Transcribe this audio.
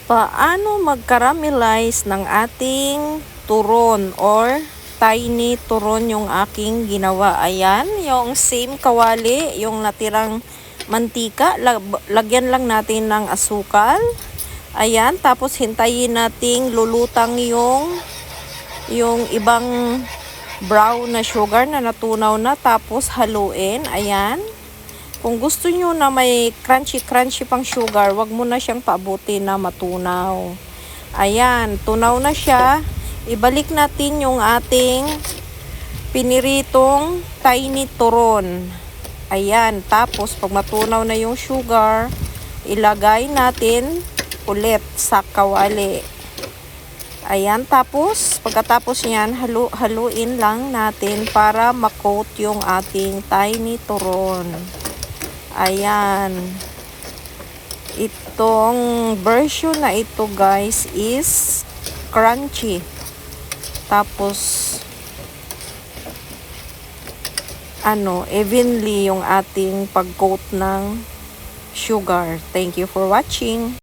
Paano mag-caramelize ng ating turon or tiny turon yung aking ginawa. Ayan, yung same kawali, yung natirang mantika, lagyan lang natin ng asukal. Ayan, tapos hintayin nating lulutang yung ibang brown na sugar na natunaw na, tapos haluin. Ayan. Kung gusto nyo na may crunchy pang sugar, wag mo na siyang paabutin na matunaw. Ayan, tunaw na siya. Ibalik natin yung ating piniritong tiny turon. Ayan, tapos pag matunaw na yung sugar, ilagay natin ulit sa kawali. Ayan, tapos pagkatapos niyan, haluin lang natin para ma-coat yung ating tiny turon. Ayan. Itong version na ito guys is crunchy. Tapos evenly yung ating pag-coat ng sugar. Thank you for watching.